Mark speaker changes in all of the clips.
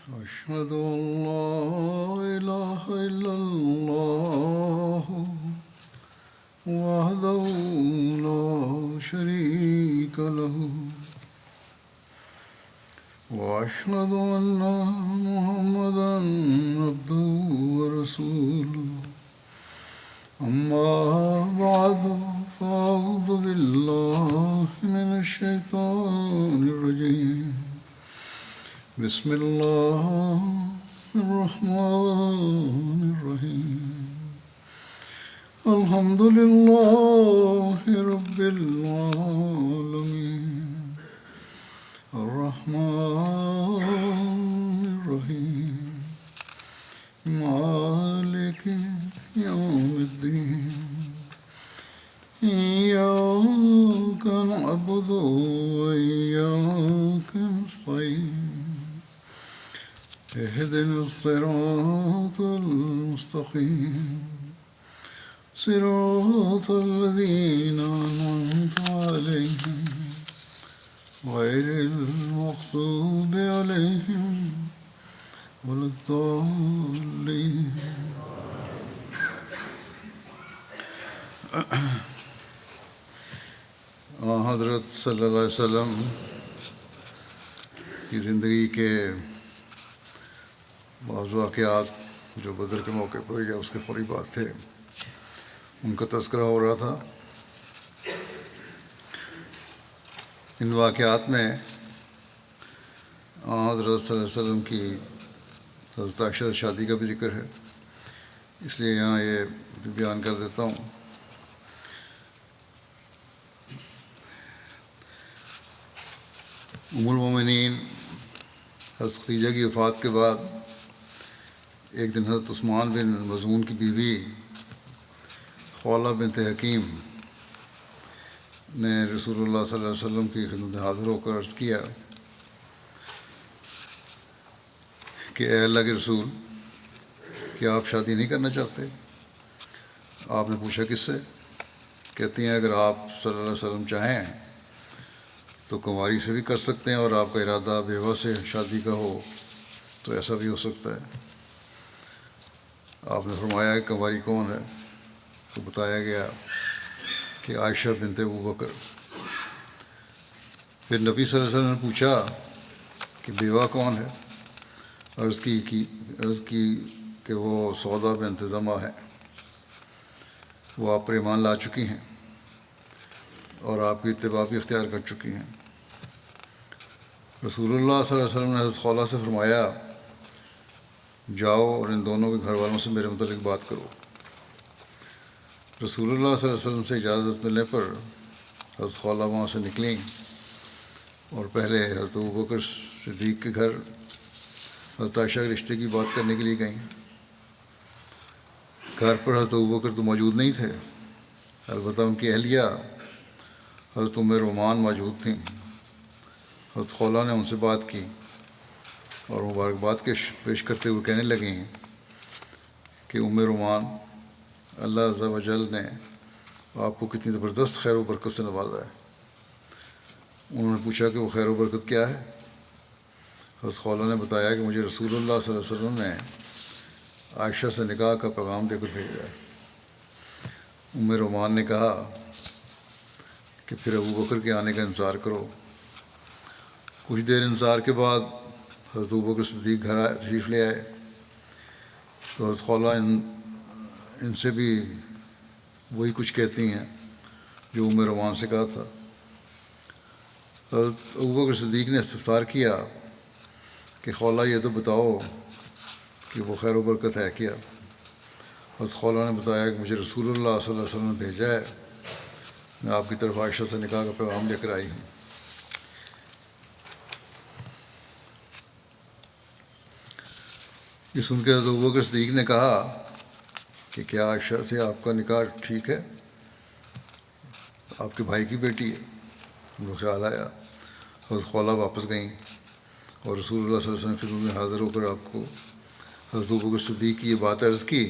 Speaker 1: أشهد أن لا إله إلا الله وحده لا شريك له وأشهد أن محمدا عبده ورسوله أما بعد فأعوذ بالله من الشيطان الرجيم بسم الله الرحمن الرحيم الحمد لله رب العالمين الرحمن الرحيم مالك يوم الدين إياك نعبد وإياك نستعين اهدنا الصراط المستقيم صراط الذين أنعمت عليهم غير المغضوب عليهم ولا الضالين. حضرت صلی اللہ علیہ وسلم کی زندگی کے بعض واقعات جو بدر کے موقع پر یا اس کے فوری بعد تھے ان کا تذکرہ ہو رہا تھا. ان واقعات میں حضرت صلی اللہ علیہ وسلم کی حضرت عائشہ سے شادی کا بھی ذکر ہے، اس لیے یہاں یہ بیان کر دیتا ہوں. ام المومنین حضرت خدیجہ کی وفات کے بعد ایک دن حضرت عثمان بن مظعون کی بیوی خولہ بنت حکیم نے رسول اللہ صلی اللہ علیہ وسلم کی خدمت حاضر ہو کر عرض کیا کہ اے اللہ کے رسول، کیا آپ شادی نہیں کرنا چاہتے؟ آپ نے پوچھا کس سے؟ کہتی ہیں اگر آپ صلی اللہ علیہ وسلم چاہیں تو کنواری سے بھی کر سکتے ہیں، اور آپ کا ارادہ بیوہ سے شادی کا ہو تو ایسا بھی ہو سکتا ہے. آپ نے فرمایا کہ کنواری کون ہے؟ تو بتایا گیا کہ عائشہ بنت ابو بکر. پھر نبی صلی اللہ علیہ وسلم نے پوچھا کہ بیوہ کون ہے؟ عرض کی کہ وہ سودا بنت زمعہ ہے، وہ آپ پر ایمان لا چکی ہیں اور آپ کی اتباع بھی اختیار کر چکی ہیں. رسول اللہ صلی اللہ علیہ وسلم نے حضرت خولہ سے فرمایا جاؤ اور ان دونوں کے گھر والوں سے میرے متعلق بات کرو. رسول اللہ صلی اللہ علیہ وسلم سے اجازت ملنے پر حضرت خولہ وہاں سے نکلیں اور پہلے حضرت ابوبکر صدیق کے گھر حضرت عائشہ کے رشتے کی بات کرنے کے لیے گئیں. گھر پر حضرت ابوبکر تو موجود نہیں تھے، البتہ ان کی اہلیہ حضرت ام رومان موجود تھیں. حضرت خولہ نے ان سے بات کی اور مبارکباد پیش کرتے ہوئے کہنے لگیں کہ ام رومان، اللہ عز و جل نے آپ کو کتنی زبردست خیر و برکت سے نوازا ہے. انہوں نے پوچھا کہ وہ خیر و برکت کیا ہے؟ حضرت خولہ نے بتایا کہ مجھے رسول اللہ صلی اللہ علیہ وسلم نے عائشہ سے نکاح کا پیغام دے کر بھیجا ہے. ام رومان نے کہا کہ پھر ابو بکر کے آنے کا انتظار کرو. کچھ دیر انتظار کے بعد حضرت ابوبکر صدیق گھر تشریف لے آئے تو حضرت خولہ ان سے بھی وہی کچھ کہتی ہیں جو ام رومان سے کہا تھا. حضرت ابوبکر صدیق نے استفسار کیا کہ خولہ یہ تو بتاؤ کہ وہ خیر و برکت ہے کیا؟ حضرت خولہ نے بتایا کہ مجھے رسول اللہ صلی اللہ علیہ وسلم نے بھیجا ہے، میں آپ کی طرف عائشہ سے نکاح کا پیغام لے کر آئی ہوں. یہ سن کے حضرت ابوبکر صدیق نے کہا کہ کیا عائشہ سے آپ کا نکاح ٹھیک ہے؟ آپ کے بھائی کی بیٹی ہے. ان کو خیال آیا. حضرت خولہ واپس گئیں اور رسول اللہ صلی اللہ علیہ وسلم کی خدمت میں حاضر ہو کر آپ کو حضرت ابوبکر صدیق کی یہ بات عرض کی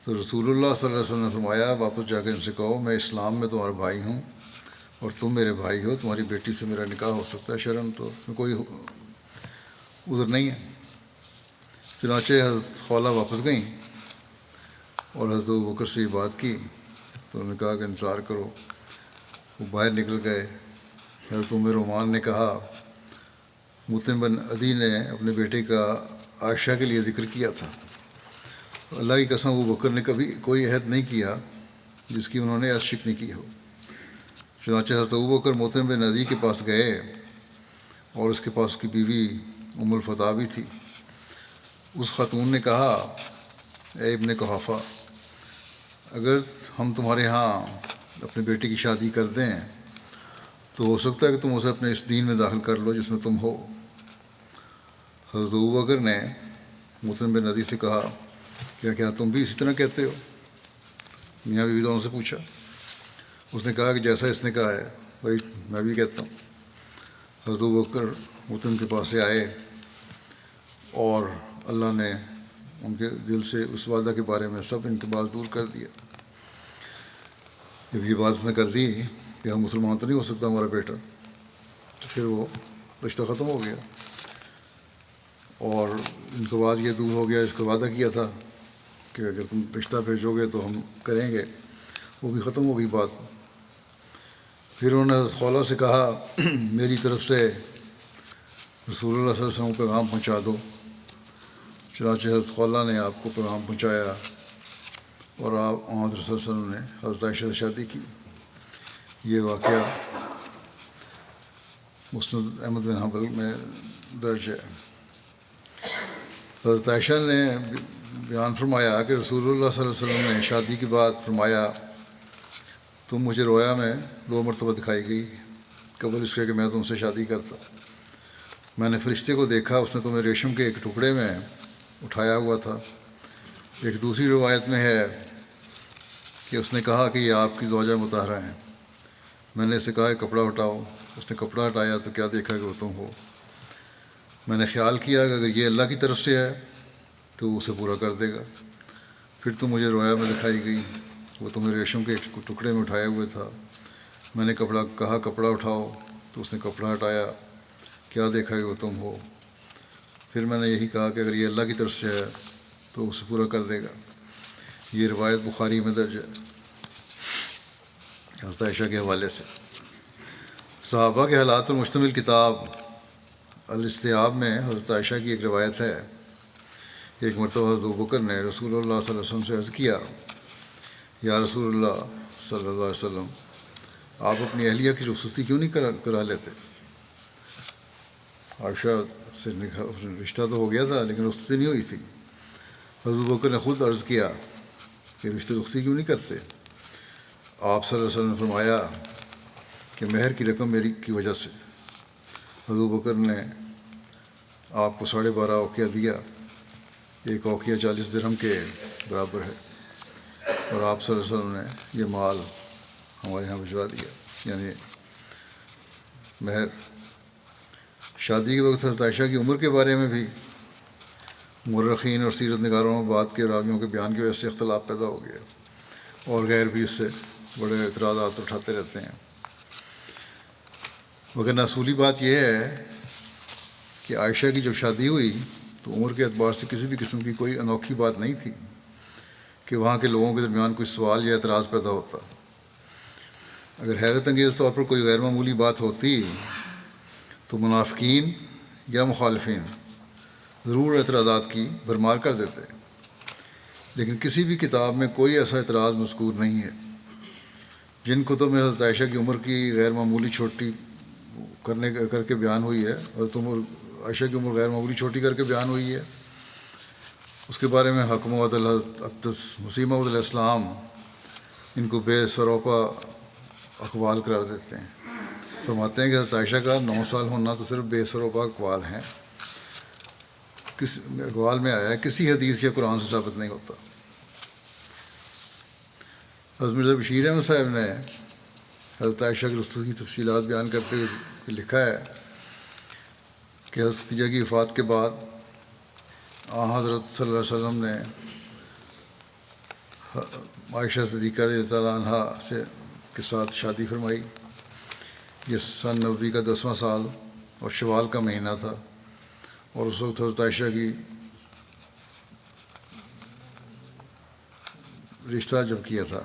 Speaker 1: تو رسول اللہ صلی اللہ علیہ وسلم نے فرمایا واپس جا کے ان سے کہو میں اسلام میں تمہارا بھائی ہوں اور تم میرے بھائی ہو، تمہاری بیٹی سے میرا نکاح ہو سکتا ہے شرعاً، تو اس میں کوئی ادھر نہیں ہے۔ چنانچہ حضرت خولہ واپس گئیں اور حضرت ابوبکر سے یہ بات کی تو انہوں نے کہا کہ انتظار کرو۔ وہ باہر نکل گئے۔ حضرت رومان نے کہا مطعم بن عدی نے اپنے بیٹے کا عائشہ کے لیے ذکر کیا تھا، اللہ کی قسم ابوبکر نے کبھی کوئی عہد نہیں کیا جس کی انہوں نے عہد شکنی کی ہو۔ چنانچہ حضرت ابوبکر مطعم بن عدی کے پاس گئے اور اس کے پاس اس کی بیوی ام الفتح بھی تھی۔ اس خاتون نے کہا اے ابن قحافہ، اگر ہم تمہارے ہاں اپنے بیٹے کی شادی کر دیں تو ہو سکتا ہے کہ تم اسے اپنے اس دین میں داخل کر لو جس میں تم ہو۔ حضرت ابوبکر نے مطعم بن عدی سے کہا کیا تم بھی اسی طرح کہتے ہو؟ میاں بیوی دونوں سے پوچھا۔ اس نے کہا کہ جیسا اس نے کہا ہے وہی میں بھی کہتا ہوں۔ حضرت ابوبکر مطعم کے پاس سے آئے اور اللہ نے ان کے دل سے اس وعدہ کے بارے میں سب انقباض دور کر دیا۔ جب یہ بات اس نے کر دی کہ ہم مسلمان تو نہیں ہو سکتا ہمارا بیٹا، تو پھر وہ رشتہ ختم ہو گیا اور انقباض یہ دور ہو گیا۔ اس کا وعدہ کیا تھا کہ اگر تم رشتہ بھیجو گے تو ہم کریں گے، وہ بھی ختم ہو گئی بات۔ پھر انہوں نے حضرت خولہ سے کہا میری طرف سے رسول اللہ صلی اللہ علیہ وسلم کو پیغام پہنچا دو۔ چنانچہ حضرت خولہ نے آپ کو پیغام پہنچایا اور آپ محمد رسول اللہ علیہ وسلم نے حضرت عائشہ سے شادی کی۔ یہ واقعہ مسند احمد بن حنبل میں درج ہے۔ حضرت عائشہ نے بیان فرمایا کہ رسول اللہ صلی اللہ علیہ وسلم نے شادی کے بعد فرمایا تم مجھے رویا میں 2 مرتبہ دکھائی گئی قبل اس کے کہ میں تم سے شادی کرتا۔ میں نے فرشتے کو دیکھا، اس نے تمہیں ریشم کے ایک ٹکڑے میں اٹھایا ہوا تھا۔ ایک دوسری روایت میں ہے کہ اس نے کہا کہ یہ آپ کی زوجہ مطہرہ ہیں۔ میں نے اسے کہا کہ کپڑا ہٹاؤ، اس نے کپڑا ہٹایا تو کیا دیکھا کہ وہ تم ہو۔ میں نے خیال کیا کہ اگر یہ اللہ کی طرف سے ہے تو وہ اسے پورا کر دے گا۔ پھر تم مجھے رویا میں دکھائی گئی، وہ تمہیں ریشم کے ایک ٹکڑے میں اٹھائے ہوئے تھا۔ میں نے کہا کپڑا اٹھاؤ تو اس نے کپڑا ہٹایا، کیا دیکھا کہ وہ تم ہو۔ پھر میں نے یہی کہا کہ اگر یہ اللہ کی طرف سے ہے تو اسے پورا کر دے گا۔ یہ روایت بخاری میں درج ہے حضرت عائشہ کے حوالے سے۔ صحابہ کے حالات پر مشتمل کتاب الاستیاب میں حضرت عائشہ کی ایک روایت ہے۔ ایک مرتبہ حضرت ابوبکر نے رسول اللہ صلی اللہ علیہ وسلم سے عرض کیا یا رسول اللہ صلی اللہ علیہ وسلم، آپ اپنی اہلیہ کی رخصتی کیوں نہیں کرا لیتے؟ عائشہ سے رشتہ تو ہو گیا تھا لیکن رخصتی نہیں ہوئی تھی۔ حضرت ابوبکر نے خود عرض کیا کہ رخصتی کیوں نہیں کرتے؟ آپ صلی اللہ علیہ وسلم نے فرمایا کہ مہر کی رقم میری کی وجہ سے۔ حضرت ابوبکر نے آپ کو 12.5 اوقیہ دیا، ایک اوقیہ 40 درہم کے برابر ہے، اور آپ صلی اللہ علیہ وسلم نے یہ مال ہمارے یہاں بھجوا دیا، یعنی مہر۔ شادی کے وقت حضرت عائشہ کی عمر کے بارے میں بھی مورخین اور سیرت نگاروں میں بات کے راویوں کے بیان کی وجہ سے اختلاف پیدا ہو گیا، اور غیر بھی اس سے بڑے اعتراضات اٹھاتے رہتے ہیں۔ مگر اصولی بات یہ ہے کہ عائشہ کی جب شادی ہوئی تو عمر کے اعتبار سے کسی بھی قسم کی کوئی انوکھی بات نہیں تھی کہ وہاں کے لوگوں کے درمیان کوئی سوال یا اعتراض پیدا ہوتا۔ اگر حیرت انگیز طور پر کوئی غیر معمولی بات ہوتی تو منافقین یا مخالفین ضرور اعتراضات کی بھرمار کر دیتے، لیکن کسی بھی کتاب میں کوئی ایسا اعتراض مذکور نہیں ہے۔ جن کتب میں حضرت عائشہ کی عمر کی غیر معمولی چھوٹی کر کے بیان ہوئی ہے، حضرت عائشہ کی عمر غیر معمولی چھوٹی کر کے بیان ہوئی ہے، اس کے بارے میں حکم و عدل حضرت اقدس مسیح موعود علیہ السلام ان کو بے سروپا اقوال قرار دیتے ہیں۔ فرماتے ہیں کہ حضرت عائشہ کا 9 سال ہونا تو صرف بے سروپا اقوال ہیں، کس اقوال میں آیا ہے، کسی حدیث یا قرآن سے ثابت نہیں ہوتا۔ حضرت مرزا بشیر احمد صاحب نے حضرت عائشہ کی رخصتی کی تفصیلات بیان کرتے ہوئے لکھا ہے کہ حضرت خدیجہ کی وفات کے بعد حضرت صلی اللہ علیہ وسلم نے عائشہ صدیقہ رضی اللہ عنہا کے ساتھ شادی فرمائی۔ یہ سن نبوی کا 10واں سال اور شوال کا مہینہ تھا، اور اس وقت حضرت عائشہ کی رشتہ جب کیا تھا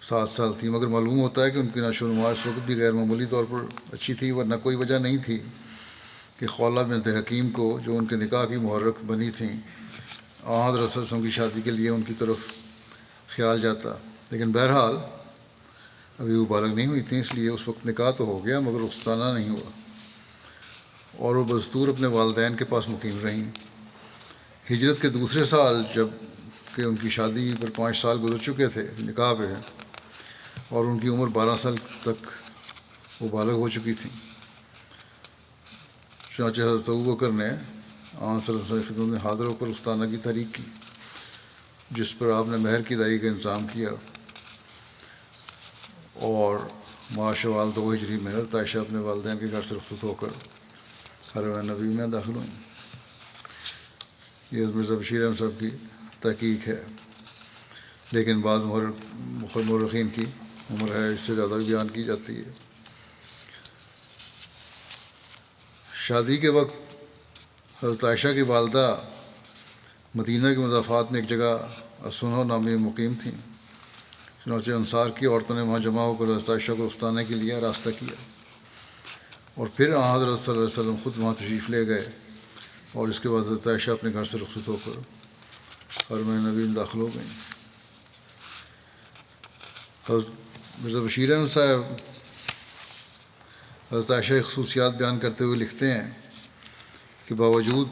Speaker 1: 7 سال تھی، مگر معلوم ہوتا ہے کہ ان کی نشو و نما اس وقت بھی غیر معمولی طور پر اچھی تھی، ورنہ کوئی وجہ نہیں تھی کہ خولہ بنت حکیم کو جو ان کے نکاح کی محرک بنی تھیں حضرت صلی اللہ علیہ وسلم کی شادی کے لیے ان کی طرف خیال جاتا. لیکن بہرحال ابھی وہ بالغ نہیں ہوئی تھیں، اس لیے اس وقت نکاح تو ہو گیا مگر رخصتانہ نہیں ہوا، اور وہ بدستور اپنے والدین کے پاس مقیم رہیں. ہجرت کے دوسرے سال جب کہ ان کی شادی پر 5 سال گزر چکے تھے نکاح پہ، اور ان کی عمر 12 سال تک وہ بالغ ہو چکی تھیں، چنانچہ حضرت ابوبکر نے آن صلی اللہ علیہ وسلم کی خدمت میں حاضر ہو کر رخصتانہ کی تحریک کی، جس پر آپ نے مہر کی ادائیگی کا انتظام کیا، اور ماہ شوال 2 ہجری میں حضرت عائشہ اپنے والدین کے گھر سے رخصت ہو کر حرم نبی میں داخل ہوئیں. یہ مرزا بشیر احمد صاحب کی تحقیق ہے، لیکن بعض مورخین کی عمر ہے اس سے زیادہ بیان کی جاتی ہے. شادی کے وقت حضرت عائشہ کی والدہ مدینہ کے مضافات میں ایک جگہ السنہ نامی مقیم تھیں، چنانچہ انصار کی عورتوں نے وہاں جمع ہو کر حضرت عائشہ کو رخصتانے کے لیے راستہ کیا، اور پھر حضرت صلی اللہ علیہ وسلم خود وہاں تشریف لے گئے، اور اس کے بعد حضرت عائشہ اپنے گھر سے رخصت ہو کر حرم نبی میں داخل ہو گئیں. حضرت مرزا بشیر احمد صاحب حضرت عائشہ کی خصوصیات بیان کرتے ہوئے لکھتے ہیں کہ باوجود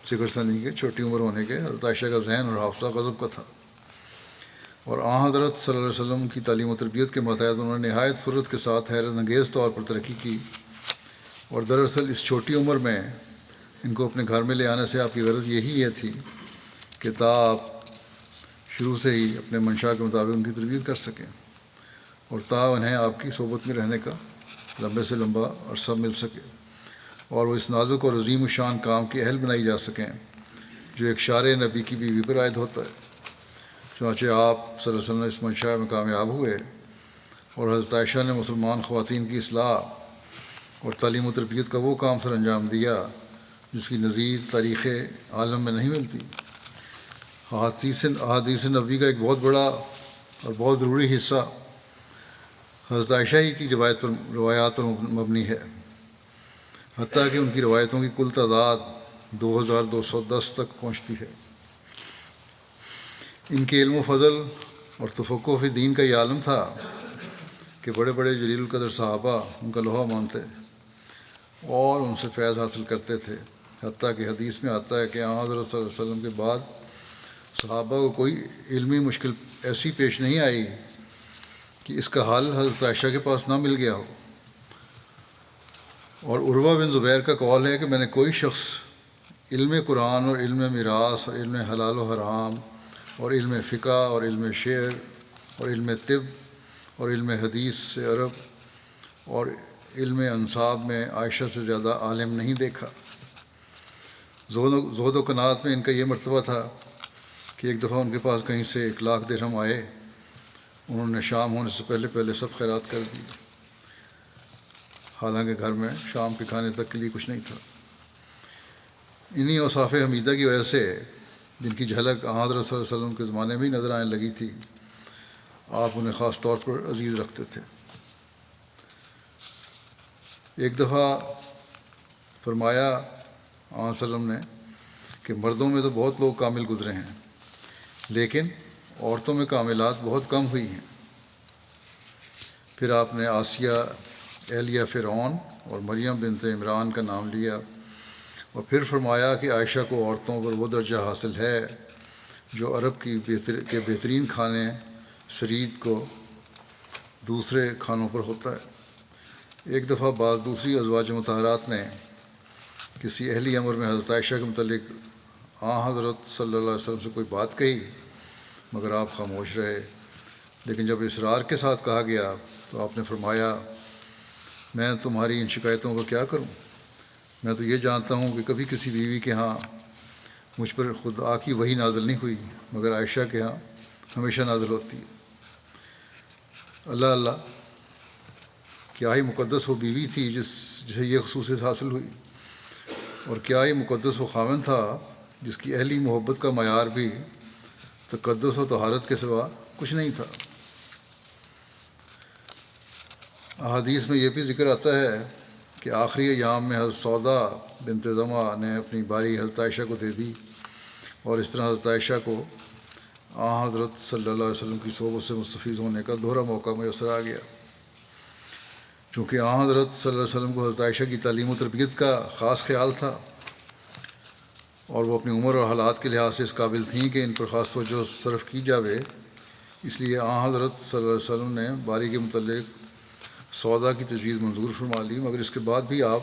Speaker 1: سکر سنی کے چھوٹی عمر ہونے کے حضرت عائشہ کا ذہن اور حافظہ غضب کا تھا، اور حضرت صلی اللہ علیہ وسلم کی تعلیم و تربیت کے ماتحت انہوں نے نہایت سرعت کے ساتھ حیرت انگیز طور پر ترقی کی، اور دراصل اس چھوٹی عمر میں ان کو اپنے گھر میں لے آنے سے آپ کی غرض یہی تھی کہ آپ شروع سے ہی اپنے منشا کے مطابق ان کی تربیت کر سکیں، اور انہیں آپ کی صحبت میں رہنے کا لمبے سے لمبا عرصہ مل سکے، اور وہ اس نازک اور عظیم الشان کام کے اہل بنائی جا سکیں جو ایک شارع نبی کی بیوی پر عائد ہوتا ہے. چنانچہ آپ صلی اللہ علیہ وسلم اس منشا میں کامیاب ہوئے، اور حضرت عائشہ نے مسلمان خواتین کی اصلاح اور تعلیم و تربیت کا وہ کام سر انجام دیا جس کی نظیر تاریخ عالم میں نہیں ملتی. احادیث نبوی کا ایک بہت بڑا اور بہت ضروری حصہ حضرت عائشہ ہی کی روایات پر مبنی ہے، حتیٰ کہ ان کی روایتوں کی کل تعداد 2210 تک پہنچتی ہے. ان کے علم و فضل اور تفقہ فی دین کا یہ عالم تھا کہ بڑے بڑے جلیل القدر صحابہ ان کا لوہا مانتے اور ان سے فیض حاصل کرتے تھے، حتیٰ کہ حدیث میں آتا ہے کہ حضرت صلی اللہ علیہ وسلم کے بعد صحابہ کو کوئی علمی مشکل ایسی پیش نہیں آئی کہ اس کا حل حضرت عائشہ کے پاس نہ مل گیا ہو. اور عروہ بن زبیر کا قول ہے کہ میں نے کوئی شخص علم قرآن اور علم میراث اور علم حلال و حرام اور علم فقہ اور علم شعر اور علم طب اور علم حدیث سے عرب اور علم انصاب میں عائشہ سے زیادہ عالم نہیں دیکھا. زہد و قناعت میں ان کا یہ مرتبہ تھا کہ ایک دفعہ ان کے پاس کہیں سے 1,00,000 درہم آئے، انہوں نے شام ہونے سے پہلے سب خیرات کر دی، حالانکہ گھر میں شام کے کھانے تک کے لیے کچھ نہیں تھا. انہی اوصاف حمیدہ کی وجہ سے جن کی جھلک حضرت صلی اللہ علیہ وسلم کے زمانے میں ہی نظر آنے لگی تھی، آپ انہیں خاص طور پر عزیز رکھتے تھے. ایک دفعہ فرمایا صلی اللہ علیہ وسلم نے کہ مردوں میں تو بہت لوگ کامل گزرے ہیں، لیکن عورتوں میں کاملات بہت کم ہوئی ہیں. پھر آپ نے آسیہ اہلیہ فرعون اور مریم بنت عمران کا نام لیا، اور پھر فرمایا کہ عائشہ کو عورتوں پر وہ درجہ حاصل ہے جو عرب کے بہترین کھانے شرید کو دوسرے کھانوں پر ہوتا ہے. ایک دفعہ بعض دوسری ازواج مطہرات نے کسی اہلی امر میں حضرت عائشہ کے متعلق حضرت صلی اللہ علیہ وسلم سے کوئی بات کہی، مگر آپ خاموش رہے. لیکن جب اصرار کے ساتھ کہا گیا تو آپ نے فرمایا، میں تمہاری ان شکایتوں کو کیا کروں؟ میں تو یہ جانتا ہوں کہ کبھی کسی بیوی کے ہاں مجھ پر خدا کی وحی نازل نہیں ہوئی، مگر عائشہ کے ہاں ہمیشہ نازل ہوتی ہے. اللہ اللہ، کیا ہی مقدس وہ بیوی تھی جسے یہ خصوصیت حاصل ہوئی. اور کیا یہ مقدس و خاوند تھا جس کی اہلی محبت کا معیار بھی تقدس و طہارت کے سوا کچھ نہیں تھا۔ احادیث میں یہ بھی ذکر آتا ہے کہ آخری ایام میں حضرت سودا بنت زمعہ نے اپنی باری حضرت عائشہ کو دے دی، اور اس طرح حضرت عائشہ کو حضرت صلی اللہ علیہ وسلم کی صحبت سے مستفیض ہونے کا دوہرا موقع میسر آ گیا۔ چونکہ حضرت صلی اللہ علیہ وسلم کو حضرت عائشہ کی تعلیم و تربیت کا خاص خیال تھا، اور وہ اپنی عمر اور حالات کے لحاظ سے اس قابل تھیں کہ ان پر خاص توجہ صرف کی جاوے، اس لیے حضرت صلی اللہ علیہ وسلم نے باری کے متعلق سودا کی تجویز منظور فرما لی، مگر اس کے بعد بھی آپ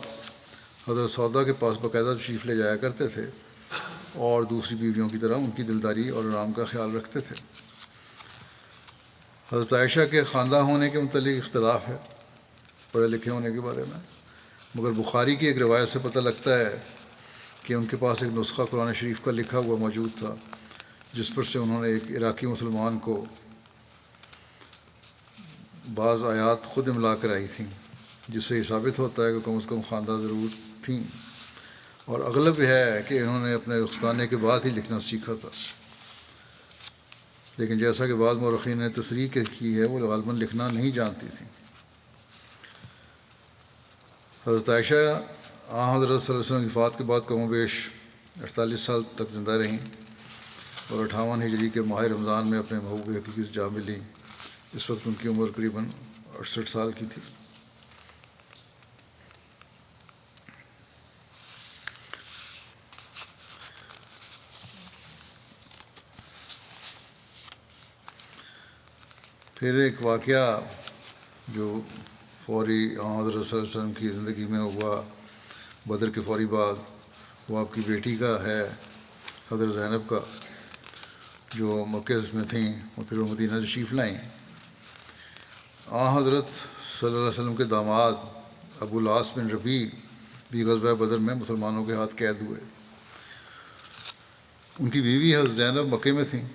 Speaker 1: حضرت سودا کے پاس باقاعدہ تشریف لے جایا کرتے تھے اور دوسری بیویوں کی طرح ان کی دلداری اور آرام کا خیال رکھتے تھے۔ حضرت عائشہ کے خواندہ ہونے کے متعلق اختلاف ہے، پڑھے لکھے ہونے کے بارے میں، مگر بخاری کی ایک روایت سے پتہ لگتا ہے کہ ان کے پاس ایک نسخہ قرآن شریف کا لکھا ہوا موجود تھا، جس پر سے انہوں نے ایک عراقی مسلمان کو بعض آیات خود املا کرائی تھیں، جس سے یہ ثابت ہوتا ہے کہ کم از کم خواندہ ضرور تھیں، اور اغلب ہے کہ انہوں نے اپنے رخصتانے کے بعد ہی لکھنا سیکھا تھا، لیکن جیسا کہ بعض مورخین نے تصریح کی ہے وہ غالباً لکھنا نہیں جانتی تھیں۔ حضرت عائشہ حضرت صلی اللہ علیہ وسلم کی وفات کے بعد کم و بیش 48 سال تک زندہ رہیں، اور 58 ہجری کے ماہ رمضان میں اپنے محبوب حقیقی سے جا ملیں۔ اس وقت ان کی عمر قریباً 68 سال کی تھی۔ پھر ایک واقعہ جو فوری حضرت صلی اللہ علیہ وسلم کی زندگی میں ہوا بدر کے فوری بعد، وہ آپ کی بیٹی کا ہے، حضرت زینب کا، جو مکہ میں تھیں اور پھر وہ مدینہ تشریف لائیں۔ حضرت صلی اللہ علیہ وسلم کے داماد ابو العاص بن ربیع بھی غزوہ بدر میں مسلمانوں کے ہاتھ قید ہوئے۔ ان کی بیوی حضرت زینب مکے میں تھیں۔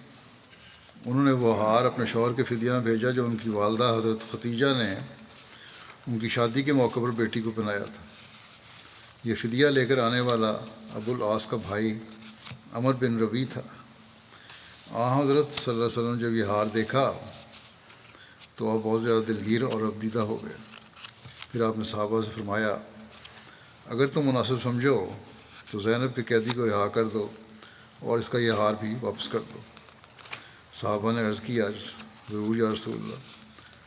Speaker 1: انہوں نے وہ ہار اپنے شوہر کے فدیہ میں بھیجا جو ان کی والدہ حضرت ختیجہ نے ان کی شادی کے موقع پر بیٹی کو پہنایا تھا۔ یہ فدیہ لے کر آنے والا ابو العاص کا بھائی عمر بن ربیع تھا۔ حضرت صلی اللہ علیہ وسلم جب یہ ہار دیکھا تو آپ بہت زیادہ دلگیر اور افدیدہ ہو گئے۔ پھر آپ نے صحابہ سے فرمایا، اگر تم مناسب سمجھو تو زینب کے قیدی کو رہا کر دو اور اس کا یہ ہار بھی واپس کر دو۔ صحابہ نے عرض کیا، ضرور یا رسول اللہ۔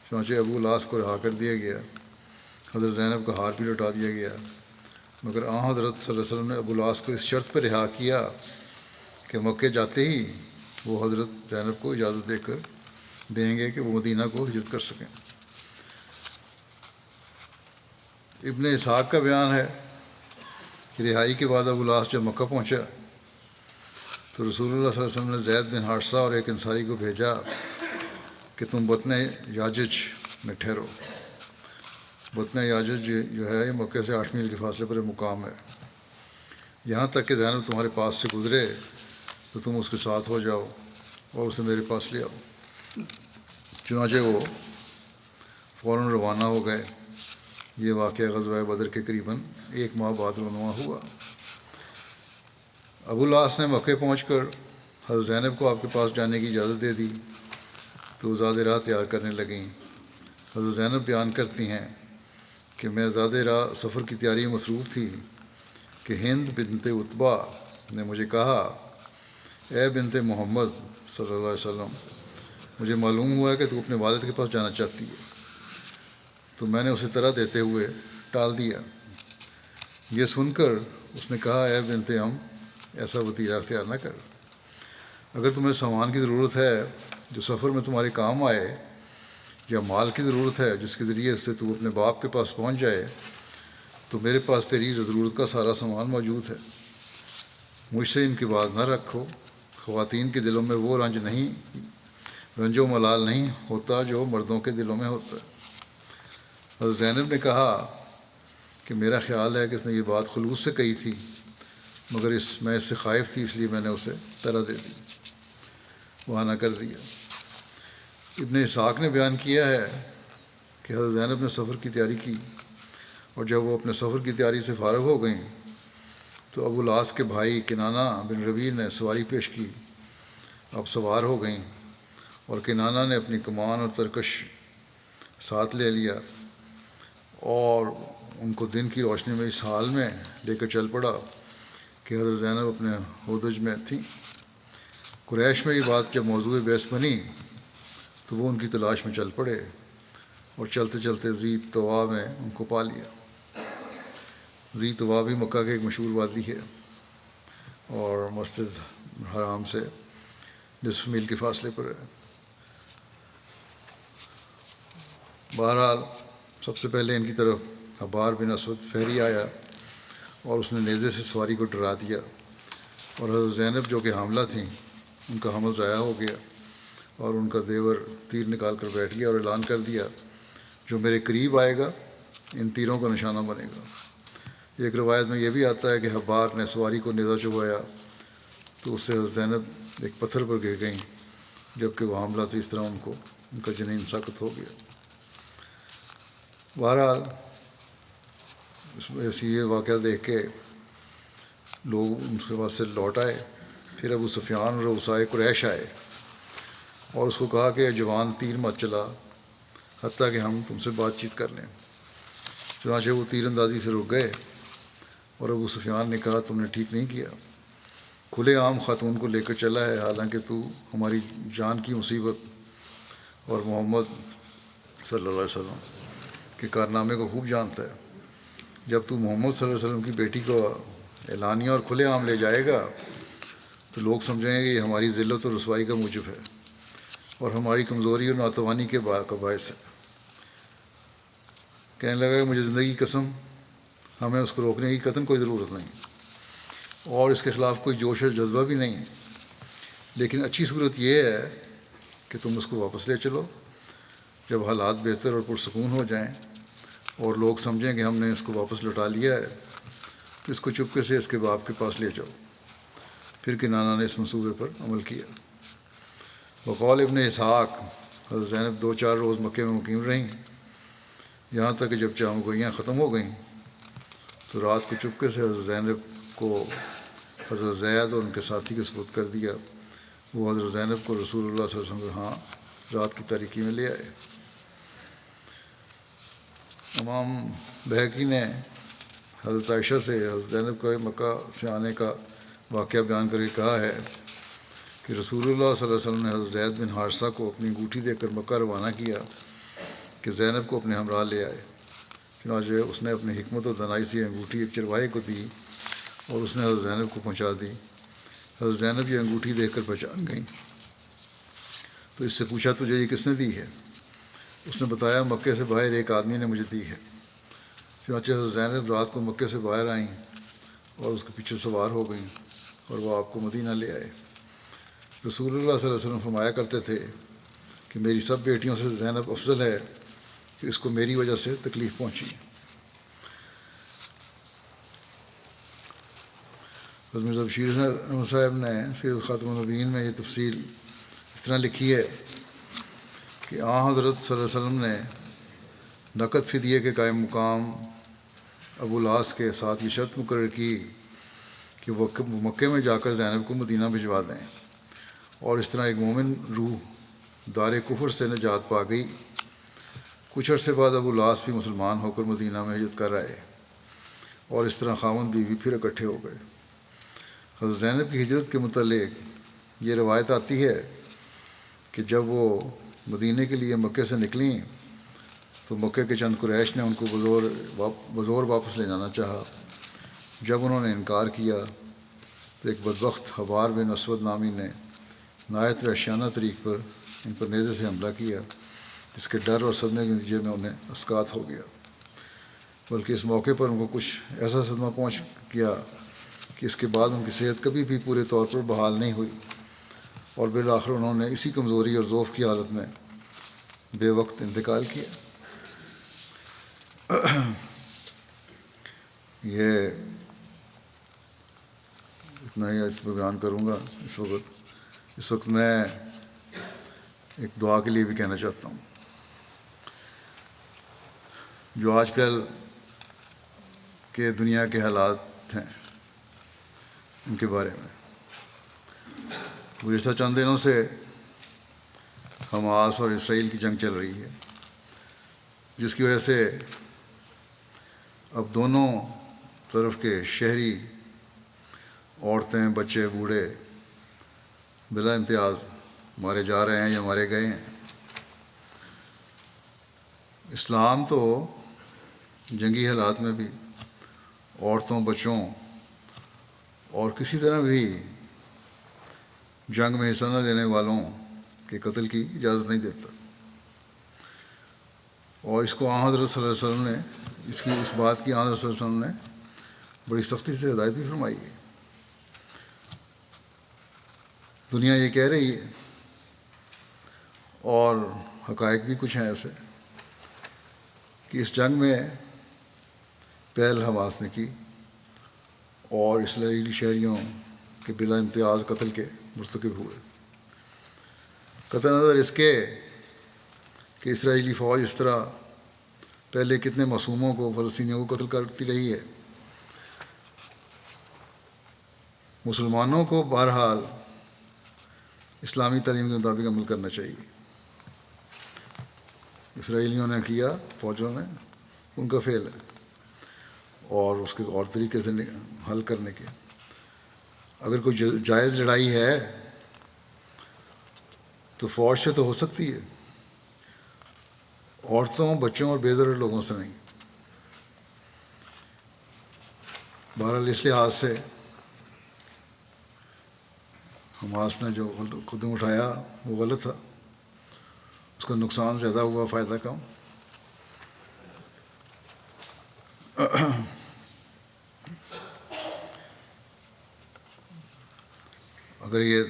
Speaker 1: چنانچہ ابو العاص کو رہا کر دیا گیا، حضرت زینب کا ہار بھی لوٹا دیا گیا، مگر حضرت صلی اللہ علیہ وسلم نے ابو العاص کو اس شرط پر رہا کیا کہ مکے جاتے ہی وہ حضرت زینب کو اجازت دے کر دیں گے کہ وہ مدینہ کو ہجرت کر سکیں۔ ابن اسحاق کا بیان ہے کہ رہائی کے بعد ابو العاص جب مکہ پہنچا تو رسول اللہ صلی اللہ علیہ وسلم نے زید بن حارثہ اور ایک انصاری کو بھیجا کہ تم بطن یاجج میں ٹھہرو۔ بطن یاجج جو ہے یہ مکہ سے 8 میل کے فاصلے پر مقام ہے۔ یہاں تک کہ زینب تمہارے پاس سے گزرے تو تم اس کے ساتھ ہو جاؤ اور اسے میرے پاس لے آؤ۔ چنانچہ وہ فوراً روانہ ہو گئے۔ یہ واقعہ غزوہ بدر کے قریباً 1 ماہ بعد رونما ہوا۔ ابو العاص نے مکہ پہنچ کر حضرت زینب کو آپ کے پاس جانے کی اجازت دے دی تو وہ زاد راہ تیار کرنے لگیں۔ حضرت زینب بیان کرتی ہیں کہ میں زاد راہ سفر کی تیاری میں مصروف تھی کہ ہند بنت عتبہ نے مجھے کہا، اے بنت محمد صلی اللہ علیہ وسلم، مجھے معلوم ہوا ہے کہ تو اپنے والد کے پاس جانا چاہتی ہے۔ تو میں نے اسے طرح دیتے ہوئے ٹال دیا۔ یہ سن کر اس نے کہا، اے بنت ایسا وطیرہ اختیار نہ کر۔ اگر تمہیں سامان کی ضرورت ہے جو سفر میں تمہارے کام آئے، یا مال کی ضرورت ہے جس کے ذریعے سے تو اپنے باپ کے پاس پہنچ جائے، تو میرے پاس تیری ضرورت کا سارا سامان موجود ہے۔ مجھ سے ان کی باز نہ رکھو۔ خواتین کے دلوں میں وہ رنج و ملال نہیں ہوتا جو مردوں کے دلوں میں ہوتا ہے۔ حضرت زینب نے کہا کہ میرا خیال ہے کہ اس نے یہ بات خلوص سے کہی تھی، مگر میں اس سے خائف تھی، اس لیے میں نے اسے طرح دے دی، وہاں نہ کر دیا۔ ابن اسحاق نے بیان کیا ہے کہ حضرت زینب نے سفر کی تیاری کی، اور جب وہ اپنے سفر کی تیاری سے فارغ ہو گئیں تو ابو العاص کے بھائی کنانہ بن ربیع نے سواری پیش کی، اب سوار ہو گئیں، اور کنانہ نے اپنی کمان اور ترکش ساتھ لے لیا، اور ان کو دن کی روشنی میں اس حال میں لے کر چل پڑا کہ حضرت زینب اپنے ہودج میں تھیں۔ قریش میں یہ بات جب موضوع بحث بنی تو وہ ان کی تلاش میں چل پڑے، اور چلتے چلتے ذی طوا میں ان کو پا لیا۔ ذی طوا بھی مکہ کے ایک مشہور وادی ہے، اور مسجد حرام سے نصف میل کے فاصلے پر ہے۔ بہرحال سب سے پہلے ان کی طرف حبار بن اسود فہری آیا، اور اس نے نیزے سے سواری کو ڈرا دیا، اور حضرت زینب جو کہ حاملہ تھیں ان کا حمل ضائع ہو گیا، اور ان کا دیور تیر نکال کر بیٹھ گیا اور اعلان کر دیا، جو میرے قریب آئے گا ان تیروں کا نشانہ بنے گا۔ ایک روایت میں یہ بھی آتا ہے کہ حبار نے سواری کو نیزہ چبھایا تو اس سے حضرت زینب ایک پتھر پر گر گئیں، جب کہ وہ حاملہ تھی، اس طرح ان کا جنین ساقط ہو گیا۔ بہرحال اس میں یہ واقعہ دیکھ کے لوگ ان کے پاس سے لوٹ آئے۔ پھر ابو سفیان اور اوسائے قریش آئے اور اس کو کہا کہ جوان تیر مت چلا حتیٰ کہ ہم تم سے بات چیت کر لیں۔ چنانچہ وہ تیر اندازی سے رک گئے، اور ابو سفیان نے کہا تم نے ٹھیک نہیں کیا، کھلے عام خاتون کو لے کر چلا ہے، حالانکہ تو ہماری جان کی مصیبت اور محمد صلی اللہ علیہ وسلم کے کارنامے کو خوب جانتا ہے۔ جب تو محمد صلی اللہ علیہ وسلم کی بیٹی کو اعلانیہ اور کھلے عام لے جائے گا تو لوگ سمجھیں گے کہ یہ ہماری ذلت اور رسوائی کا موجب ہے اور ہماری کمزوری اور ناتوانی کا باعث ہے۔ کہنے لگا کہ مجھے زندگی کی قسم ہمیں اس کو روکنے کی قطعاً کوئی ضرورت نہیں، اور اس کے خلاف کوئی جوش اور جذبہ بھی نہیں ہے، لیکن اچھی صورت یہ ہے کہ تم اس کو واپس لے چلو، جب حالات بہتر اور پرسکون ہو جائیں اور لوگ سمجھیں کہ ہم نے اس کو واپس لوٹا لیا ہے تو اس کو چپکے سے اس کے باپ کے پاس لے جاؤ۔ پھر کنانہ نے اس منصوبے پر عمل کیا۔ وقال ابن اسحاق، حضرت زینب 2-4 روز مکے میں مقیم رہیں، یہاں تک کہ جب چاہوں گوئیاں ختم ہو گئیں تو رات کو چپکے سے حضرت زینب کو حضرت زید اور ان کے ساتھی کے سپرد کر دیا۔ وہ حضرت زینب کو رسول اللہ صلی اللہ علیہ وسلم کے ہاں رات کی تاریکی میں لے آئے۔ امام بہقی نے حضرت عائشہ سے حضرت زینب کے مکہ سے آنے کا واقعہ بیان کر کے کہا ہے کہ رسول اللہ صلی اللہ علیہ وسلم نے حضرت زید بن حارثہ کو اپنی انگوٹھی دے کر مکہ روانہ کیا کہ زینب کو اپنے ہمراہ لے آئے۔ چنانچہ اس نے اپنی حکمت و دانائی سے انگوٹھی ایک چرواہے کو دی اور اس نے حضرت زینب کو پہنچا دی۔ حضرت زینب یہ انگوٹھی دیکھ کر پہچان گئیں تو اس سے پوچھا تجھے یہ کس نے دی ہے؟ اس نے بتایا مکے سے باہر ایک آدمی نے مجھے دی ہے۔ چنانچہ حضرت زینب رات کو مکے سے باہر آئیں اور اس کے پیچھے سوار ہو گئیں اور وہ آپ کو مدینہ لے آئے۔ رسول اللہ صلی اللہ علیہ وسلم فرمایا کرتے تھے کہ میری سب بیٹیوں سے زینب افضل ہے کہ اس کو میری وجہ سے تکلیف پہنچی۔ حضرت مرزا بشیر احمد صاحب نے سیرت خاتم النبیین میں یہ تفصیل اس طرح لکھی ہے کہ حضرت صلی اللہ علیہ وسلم نے نقد فدیے کے قائم مقام ابو العاص کے ساتھ یہ شرط مقرر کی کہ وہ مکے میں جا کر زینب کو مدینہ بھجوا دیں، اور اس طرح ایک مومن روح دار کفر سے نجات پا گئی۔ کچھ عرصے بعد ابو العاص بھی مسلمان ہو کر مدینہ میں ہجرت کر آئے، اور اس طرح خاوند بیوی پھر اکٹھے ہو گئے۔ حضرت زینب کی ہجرت کے متعلق یہ روایت آتی ہے کہ جب وہ مدینہ کے لیے مکے سے نکلیں تو مکے کے چند قریش نے ان کو بزور واپس لے جانا چاہا۔ جب انہوں نے انکار کیا تو ایک بدبخت حبار بن اسود نامی نے نہایت وحشیانہ طریق پر ان پر نیزے سے حملہ کیا، جس کے ڈر اور صدمے کے نتیجے میں انہیں اسقاط ہو گیا، بلکہ اس موقع پر ان کو کچھ ایسا صدمہ پہنچ گیا کہ اس کے بعد ان کی صحت کبھی بھی پورے طور پر بحال نہیں ہوئی، اور بالآخر انہوں نے اسی کمزوری اور ضعف کی حالت میں بے وقت انتقال کیا۔ یہ اتنا ہی اس پہ بیان کروں گا اس وقت میں ایک دعا کے لیے بھی کہنا چاہتا ہوں۔ جو آج کل کے دنیا کے حالات ہیں ان کے بارے میں۔ گزشتہ چند دنوں سے حماس اور اسرائیل کی جنگ چل رہی ہے، جس کی وجہ سے اب دونوں طرف کے شہری، عورتیں، بچے، بوڑھے بلا امتیاز مارے جا رہے ہیں یا مارے گئے ہیں۔ اسلام تو جنگی حالات میں بھی عورتوں، بچوں اور کسی طرح بھی جنگ میں حصہ نہ لینے والوں کے قتل کی اجازت نہیں دیتا، اور اس کو حضرت صلی اللہ علیہ وسلم نے اس بات کی حضرت صلی اللہ علیہ وسلم نے بڑی سختی سے ہدایت بھی فرمائی ہے۔ دنیا یہ کہہ رہی ہے، اور حقائق بھی کچھ ہیں ایسے، کہ اس جنگ میں پہل حماس نے کی اور اسرائیلی شہریوں کے بلا امتیاز قتل کے مرتکب ہوئے۔ قطع نظر اس کے کہ اسرائیلی فوج اس طرح پہلے کتنے معصوموں کو، فلسطینیوں کو قتل کرتی رہی ہے، مسلمانوں کو بہرحال اسلامی تعلیم کے مطابق عمل کرنا چاہیے۔ اسرائیلیوں نے کیا، فوجوں نے، ان کا فعل ہے، اور اس کے اور طریقے سے حل کرنے کے۔ اگر کوئی جائز لڑائی ہے تو فوج سے تو ہو سکتی ہے، عورتوں، بچوں اور بے ضرر لوگوں سے نہیں۔ بہرحال اس لحاظ سے حماس نے جو قدم اٹھایا وہ غلط تھا، اس کا نقصان زیادہ ہوا، فائدہ کم۔ اگر یہ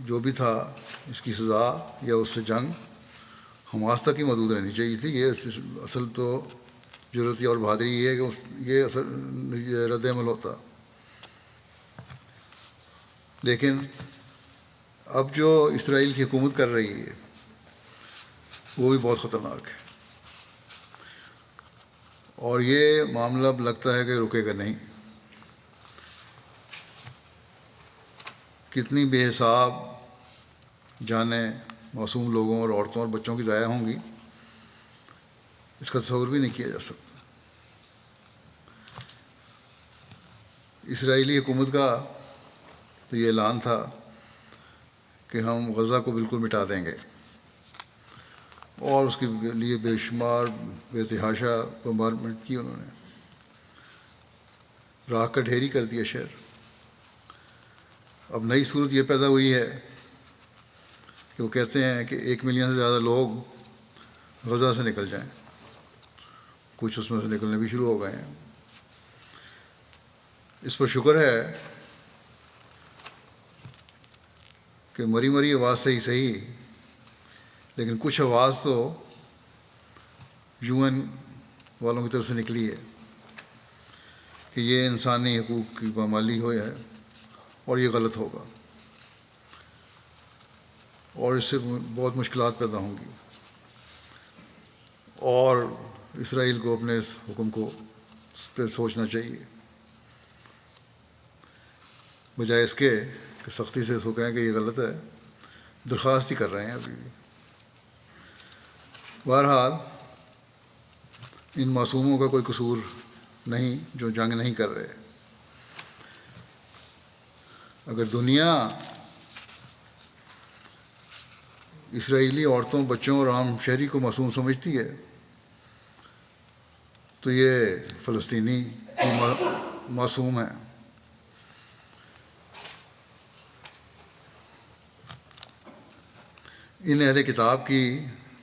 Speaker 1: جو بھی تھا اس کی سزا یا اس سے جنگ حماس تک ہی محدود رہنی چاہیے تھی۔ یہ اصل تو جرأت اور بہادری یہ ہے کہ یہ اصل رد عمل ہوتا۔ لیکن اب جو اسرائیل کی حکومت کر رہی ہے وہ بھی بہت خطرناک ہے، اور یہ معاملہ اب لگتا ہے کہ رکے گا نہیں۔ کتنی بے حساب جانیں معصوم لوگوں اور عورتوں اور بچوں کی ضائع ہوں گی، اس کا تصور بھی نہیں کیا جا سکتا۔ اسرائیلی حکومت کا تو یہ اعلان تھا کہ ہم غزہ کو بالکل مٹا دیں گے، اور اس کے لیے بے شمار بے تحاشا بمبارمنٹ کی انہوں نے، راکھ کا ڈھیری کر دیا شہر۔ اب نئی صورت یہ پیدا ہوئی ہے کہ وہ کہتے ہیں کہ 1 ملین سے زیادہ لوگ غزہ سے نکل جائیں، کچھ اس میں سے نکلنے بھی شروع ہو گئے ہیں۔ اس پر شکر ہے کہ مری مری آواز صحیح، لیکن کچھ آواز تو UN والوں کی طرف سے نکلی ہے کہ یہ انسانی حقوق کی پامالی ہو ہے اور یہ غلط ہوگا، اور اس سے بہت مشکلات پیدا ہوں گی، اور اسرائیل کو اپنے اس حکم کو پہ سوچنا چاہیے، بجائے اس کے کہ سختی سے اس کو کہیں کہ یہ غلط ہے۔ درخواست ہی کر رہے ہیں ابھی بھی۔ بہرحال ان معصوموں کا کوئی قصور نہیں جو جنگ نہیں کر رہے۔ اگر دنیا اسرائیلی عورتوں، بچوں اور عام شہری کو معصوم سمجھتی ہے تو یہ فلسطینی بھی معصوم ہیں۔ ان اہل کتاب کی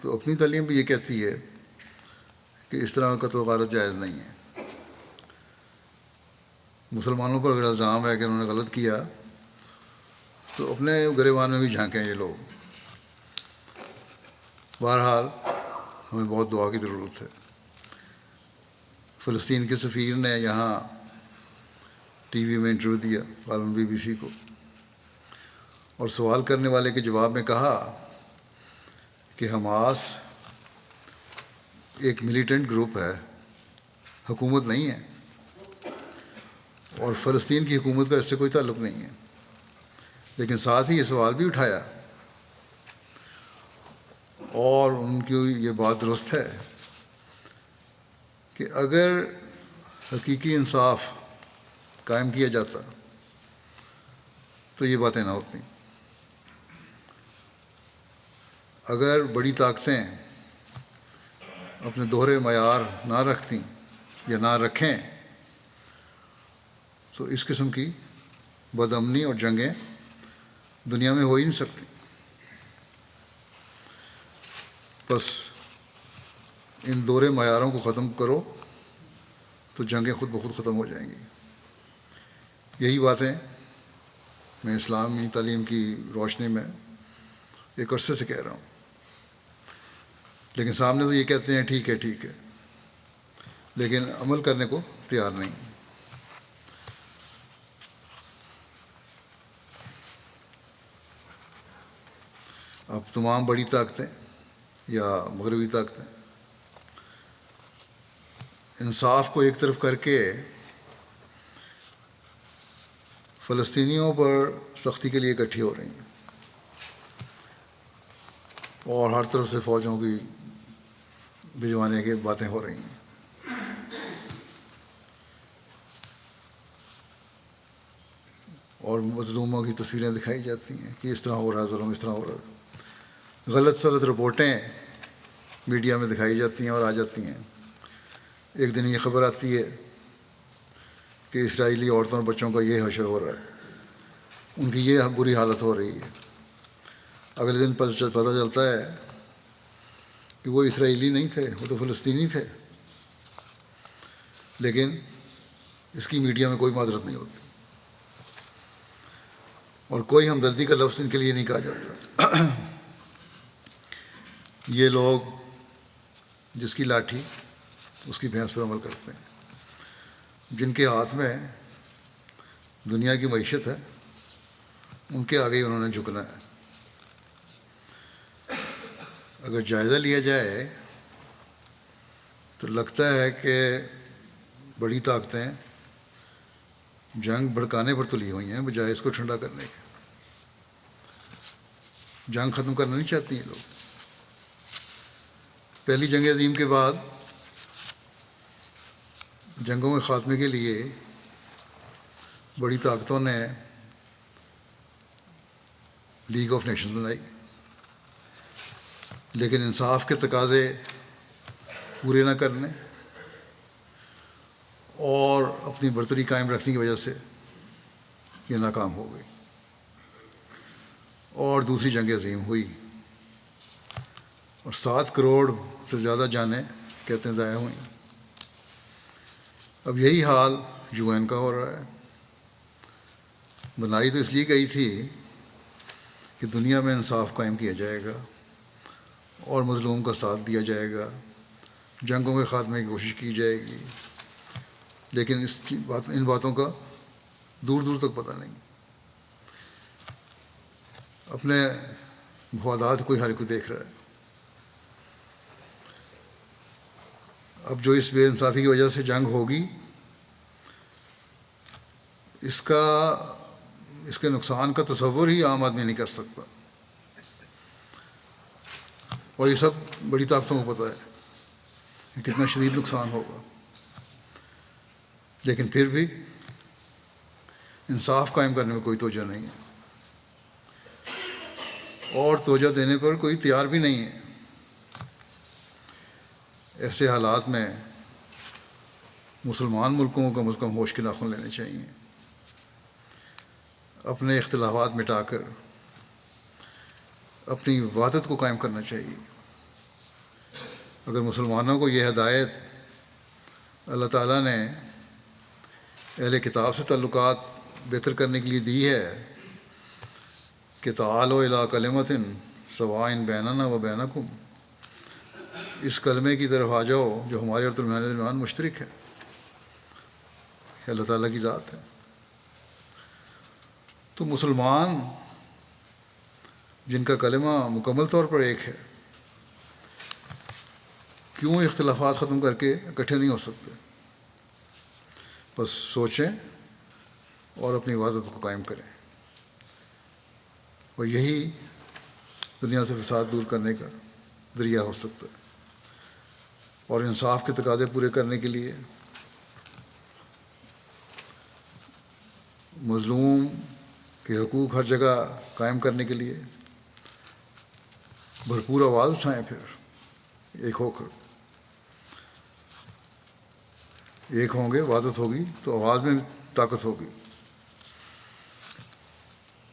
Speaker 1: تو اپنی تعلیم بھی یہ کہتی ہے کہ اس طرح کا تو غارت جائز نہیں ہے۔ مسلمانوں پر اگر الزام ہے کہ انہوں نے غلط کیا تو اپنے گریبان میں بھی جھانکیں یہ لوگ۔ بہرحال ہمیں بہت دعا کی ضرورت ہے۔ فلسطین کے سفیر نے یہاں ٹی وی میں انٹرویو دیا، عالم BBC کو، اور سوال کرنے والے کے جواب میں کہا کہ حماس ایک ملیٹنٹ گروپ ہے، حکومت نہیں ہے، اور فلسطین کی حکومت کا اس سے کوئی تعلق نہیں ہے، لیکن ساتھ ہی یہ سوال بھی اٹھایا، اور ان کی یہ بات درست ہے کہ اگر حقیقی انصاف قائم کیا جاتا تو یہ باتیں نہ ہوتی۔ اگر بڑی طاقتیں اپنے دوہرے معیار نہ رکھتیں یا نہ رکھیں تو اس قسم کی بد امنی اور جنگیں دنیا میں ہو ہی نہیں سکتی۔ بس ان دوہرے معیاروں کو ختم کرو تو جنگیں خود بخود ختم ہو جائیں گی۔ یہی باتیں میں اسلامی تعلیم کی روشنی میں ایک عرصے سے کہہ رہا ہوں، لیکن سامنے تو یہ کہتے ہیں ٹھیک ہے ٹھیک ہے، لیکن عمل کرنے کو تیار نہیں۔ اب تمام بڑی طاقتیں یا مغربی طاقتیں انصاف کو ایک طرف کر کے فلسطینیوں پر سختی کے لیے اکٹھی ہو رہی ہیں، اور ہر طرف سے فوجوں کی بھجوانے کی باتیں ہو رہی ہیں۔ اور مظلوموں کی تصویریں دکھائی جاتی ہیں کہ اس طرح ہو رہا ہے ظلم، اس طرح ہو رہا ہے۔ غلط سلط رپورٹیں میڈیا میں دکھائی جاتی ہیں اور آ جاتی ہیں۔ ایک دن یہ خبر آتی ہے کہ اسرائیلی عورتوں اور بچوں کا یہ حشر ہو رہا ہے، ان کی یہ بری حالت ہو رہی ہے۔ اگلے دن پتہ چلتا ہے کہ وہ اسرائیلی نہیں تھے، وہ تو فلسطینی تھے، لیکن اس کی میڈیا میں کوئی معذرت نہیں ہوتی اور کوئی ہمدردی کا لفظ ان کے لیے نہیں کہا جاتا۔ یہ لوگ جس کی لاٹھی اس کی بھینس پر عمل کرتے ہیں، جن کے ہاتھ میں دنیا کی معیشت ہے ان کے آگے انہوں نے جھکنا ہے۔ اگر جائزہ لیا جائے تو لگتا ہے کہ بڑی طاقتیں جنگ بھڑکانے پر تلی ہوئی ہیں بجائے اس کو ٹھنڈا کرنے کے۔ جنگ ختم کرنا نہیں چاہتی ہیں لوگ۔ پہلی جنگ عظیم کے بعد جنگوں کے خاتمے کے لیے بڑی طاقتوں نے لیگ آف نیشنز بنائی، لیکن انصاف کے تقاضے پورے نہ کرنے اور اپنی برتری قائم رکھنے کی وجہ سے یہ ناکام ہو گئی، اور دوسری جنگ عظیم ہوئی اور 7 کروڑ سے زیادہ جانیں کہتے ہیں ضائع ہوئیں۔ اب یہی حال UN کا ہو رہا ہے۔ بنائی تو اس لیے گئی تھی کہ دنیا میں انصاف قائم کیا جائے گا اور مظلوم کا ساتھ دیا جائے گا، جنگوں کے خاتمے کی کوشش کی جائے گی، لیکن ان باتوں کا دور دور تک پتہ نہیں۔ اپنے مفادات کوئی ہر کوئی دیکھ رہا ہے۔ اب جو اس بے انصافی کی وجہ سے جنگ ہوگی، اس کے نقصان کا تصور ہی عام آدمی نہیں کر سکتا، اور یہ سب بڑی طاقتوں کو پتہ ہے کہ کتنا شدید نقصان ہوگا، لیکن پھر بھی انصاف قائم کرنے میں کوئی توجہ نہیں ہے، اور توجہ دینے پر کوئی تیار بھی نہیں ہے۔ ایسے حالات میں مسلمان ملکوں کو کم از کم ہوش کے ناخن لینے چاہیے، اپنے اختلافات مٹا کر اپنی وحدت کو قائم کرنا چاہیے۔ اگر مسلمانوں کو یہ ہدایت اللہ تعالیٰ نے اہل کتاب سے تعلقات بہتر کرنے کے لیے دی ہے کہ تعالوا الی کلمۃ سواء بیننا و بینکم، اس کلمے کی طرف آ جاؤ جو ہمارے اور تمہارے درمیان مشترک ہے، اللہ تعالیٰ کی ذات ہے، تو مسلمان جن کا کلمہ مکمل طور پر ایک ہے کیوں اختلافات ختم کر کے اکٹھے نہیں ہو سکتے؟ بس سوچیں اور اپنی عبادت کو قائم کریں، اور یہی دنیا سے فساد دور کرنے کا ذریعہ ہو سکتا ہے۔ اور انصاف کے تقاضے پورے کرنے کے لیے مظلوم کے حقوق ہر جگہ قائم کرنے کے لیے بھرپور آواز اٹھائیں، پھر ایک ہو کر ایک ہوں گے، وحدت ہوگی تو آواز میں بھی طاقت ہوگی،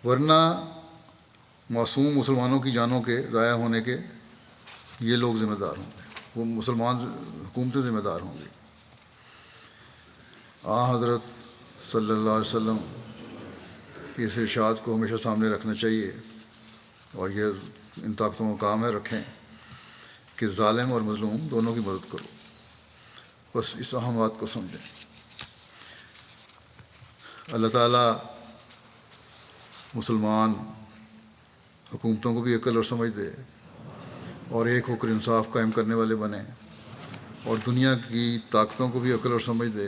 Speaker 1: ورنہ معصوم مسلمانوں کی جانوں کے ضائع ہونے کے یہ لوگ ذمہ دار ہوں گے، وہ مسلمان حکومتیں ذمہ دار ہوں گی۔ حضرت صلی اللہ علیہ وسلم کی اس ارشاد کو ہمیشہ سامنے رکھنا چاہیے، اور یہ ان طاقتوں کا کام ہے رکھیں کہ ظالم اور مظلوم دونوں کی مدد کرو۔ بس اس اہم بات کو سمجھیں۔ اللہ تعالیٰ مسلمان حکومتوں کو بھی عقل اور سمجھ دے، اور ایک ہو کر انصاف قائم کرنے والے بنیں، اور دنیا کی طاقتوں کو بھی عقل اور سمجھ دے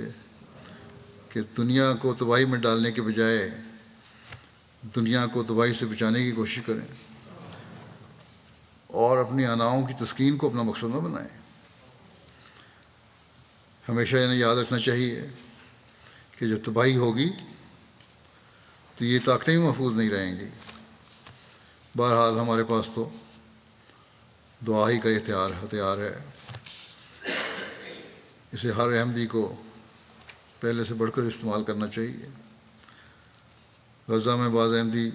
Speaker 1: کہ دنیا کو تباہی میں ڈالنے کے بجائے دنیا کو تباہی سے بچانے کی کوشش کریں، اور اپنی اناؤں کی تسکین کو اپنا مقصد نہ بنائیں۔ ہمیشہ انہیں یاد رکھنا چاہیے کہ جب تباہی ہوگی تو یہ طاقتیں بھی محفوظ نہیں رہیں گی۔ بہرحال ہمارے پاس تو دعا ہی کا ہتھیار ہے، اسے ہر احمدی کو پہلے سے بڑھ کر استعمال کرنا چاہیے۔ غزہ میں بعض احمدی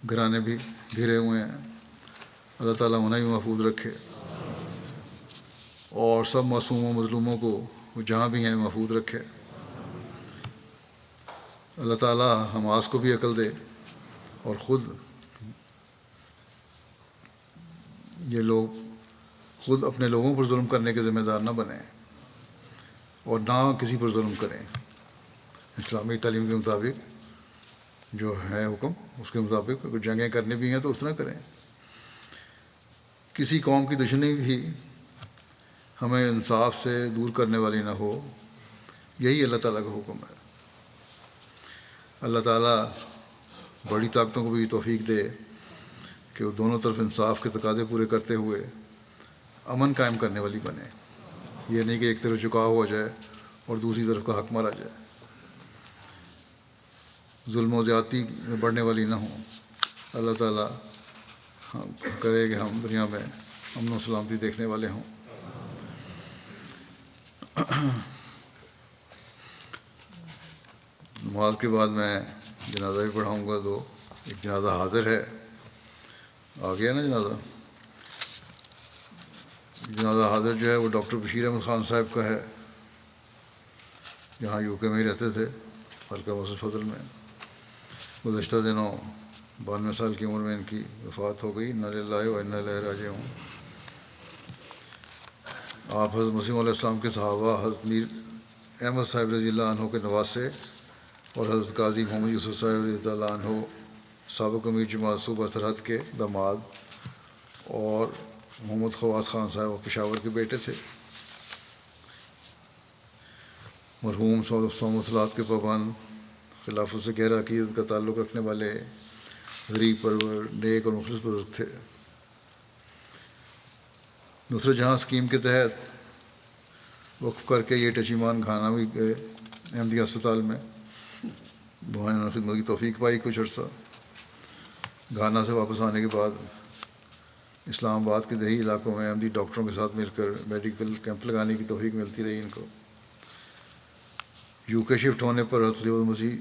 Speaker 1: گھرانے بھی گھرے ہوئے ہیں، اللہ تعالیٰ انہیں بھی محفوظ رکھے، اور سب معصوم و مظلوموں کو وہ جہاں بھی ہیں محفوظ رکھے۔ اللہ تعالیٰ حماس کو بھی عقل دے، اور یہ لوگ خود اپنے لوگوں پر ظلم کرنے کے ذمہ دار نہ بنیں، اور نہ کسی پر ظلم کریں۔ اسلامی تعلیم کے مطابق جو ہے حکم، اس کے مطابق اگر جنگیں کرنی بھی ہیں تو اس طرح کریں۔ کسی قوم کی دشمنی بھی ہمیں انصاف سے دور کرنے والی نہ ہو، یہی اللہ تعالیٰ کا حکم ہے۔ اللہ تعالیٰ بڑی طاقتوں کو بھی توفیق دے کہ وہ دونوں طرف انصاف کے تقاضے پورے کرتے ہوئے امن قائم کرنے والی بنے، یہ نہیں کہ ایک طرف جھکاؤ ہو جائے اور دوسری طرف کا حق مارا جائے، ظلم و زیادتی میں بڑھنے والی نہ ہوں۔ اللہ تعالیٰ کرے کہ ہم دنیا میں امن و سلامتی دیکھنے والے ہوں۔ نماز کے بعد میں جنازہ بھی پڑھاؤں گا دو۔ ایک جنازہ حاضر ہے، آ گیا نا جنازہ۔ جنازہ حاضر جو ہے وہ ڈاکٹر بشیر احمد خان صاحب کا ہے، یہاں یو کے میں ہی رہتے تھے، حلقہ مسجد فضل میں۔ گزشتہ دنوں 92 سال کی عمر میں ان کی وفات ہو گئی، انا للہ و انا الیہ راجعون۔ آپ حضرت مسیح علیہ السلام کے صحابہ حضرت میر احمد صاحب رضی اللہ عنہ کے نواسے، اور حضرت قاضی محمد یوسف صاحب رضی اللہ عنہ سابق امیر جماعت صوبہ سرحد کے داماد، اور محمد خواص خان صاحب پشاور کے بیٹے تھے۔ مرحوم صوم و صلات کے پابند، خلافت سے گہرا عقیدت کا تعلق رکھنے والے، غریب پرور، نیک اور مخلص بزرگ تھے۔ نصرت جہاں اسکیم کے تحت وقف کر کے یہ ٹچیمان گھانا بھی گئے احمدیہ ہسپتال میں، وہاں انہوں نے خدمت کی توفیق پائی کچھ عرصہ۔ گھانا سے واپس آنے کے بعد اسلام آباد کے دیہی علاقوں میں احمدی ڈاکٹروں کے ساتھ مل کر میڈیکل کیمپ لگانے کی توفیق ملتی رہی ان کو۔ یو کے شفٹ ہونے پر حضرت خلیفۃ مسیح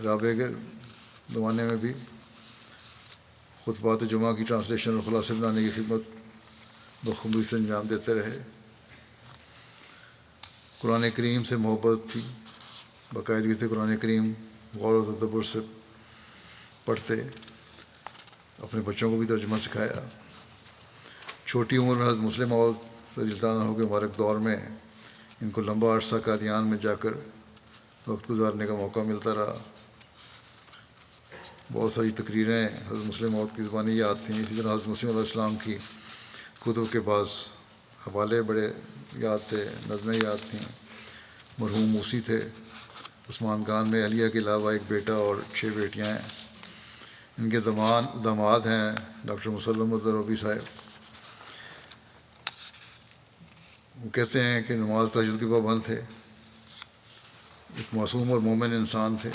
Speaker 1: رابع کے زمانے میں بھی خطبات جمعہ کی ٹرانسلیشن اور خلاصے بنانے کی خدمت بخوبی سے انجام دیتے رہے۔ قرآن کریم سے محبت تھی، باقاعدگی سے قرآن کریم غور و تدبر سے پڑھتے، اپنے بچوں کو بھی ترجمہ سکھایا۔ چھوٹی عمر میں حضرت مسلم موعود رضی اللہ عنہ کے مبارک دور میں ان کو لمبا عرصہ قادیان میں جا کر وقت گزارنے کا موقع ملتا رہا۔ بہت ساری تقریریں حضرت مسلم موعود کی زبانی یاد تھیں، اسی طرح حضرت مسیح علیہ السلام کی کتب کے بعض حوالے بڑے یاد تھے، نظمیں یاد تھیں۔ مرحوم موسی تھے عثمان خان میں اہلیہ کے علاوہ ایک بیٹا اور 6 بیٹیاں ہیں۔ ان کے داماد ہیں ڈاکٹر مسلم الدروبی صاحب۔ وہ کہتے ہیں کہ نماز تہجد کے پابند تھے، ایک معصوم اور مومن انسان تھے،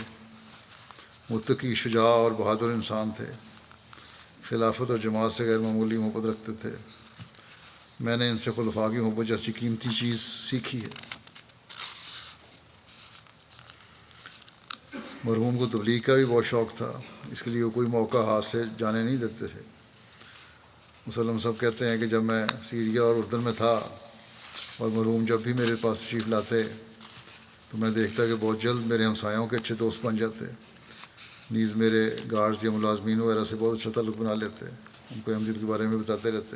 Speaker 1: متقی، شجاع اور بہادر انسان تھے، خلافت اور جماعت سے غیر معمولی محبت رکھتے تھے۔ میں نے ان سے خلفاء کی محبت جیسی قیمتی چیز سیکھی ہے۔ مرحوم کو تبلیغ کا بھی بہت شوق تھا، اس کے لیے وہ کوئی موقع ہاتھ سے جانے نہیں دیتے تھے۔ مسلم صاحب کہتے ہیں کہ جب میں سیریا اور اردن میں تھا اور مرحوم جب بھی میرے پاس تشریف لاتے تو میں دیکھتا کہ بہت جلد میرے ہمسایوں کے اچھے دوست بن جاتے، نیز میرے گارڈز یا ملازمین وغیرہ سے بہت اچھا تعلق بنا لیتے، ان کو احمدیت کے بارے میں بتاتے رہتے۔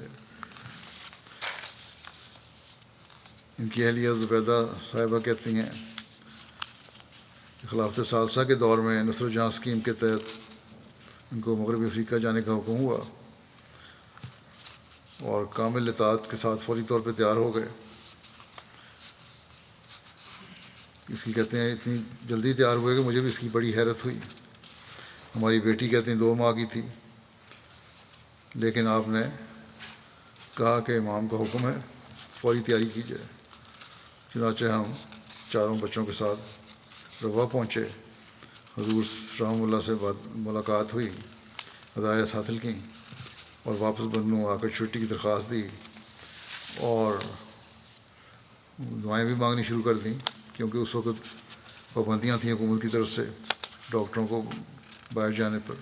Speaker 1: ان کی اہلیہ زبیدہ صاحبہ کہتی ہیں کہ خلافت ثالثہ کے دور میں نصرت جہاں اسکیم کے تحت ان کو مغربی افریقہ جانے کا حکم ہوا اور کامل اطاعت کے ساتھ فوری طور پہ تیار ہو گئے۔ اس کی کہتے ہیں اتنی جلدی تیار ہوئے کہ مجھے بھی اس کی بڑی حیرت ہوئی۔ ہماری بیٹی کہتے ہیں 2 ماہ کی تھی، لیکن آپ نے کہا کہ امام کا حکم ہے، فوری تیاری کی جائے۔ چنانچہ ہم 4 بچوں کے ساتھ روا پہنچے، حضور رحمہ اللہ سے ملاقات ہوئی، ہدایت حاصل کی اور واپس بنو آ کر چھٹی کی درخواست دی اور دعائیں بھی مانگنی شروع کر دیں، کیونکہ اس وقت پابندیاں تھیں حکومت کی طرف سے ڈاکٹروں کو باہر جانے پر۔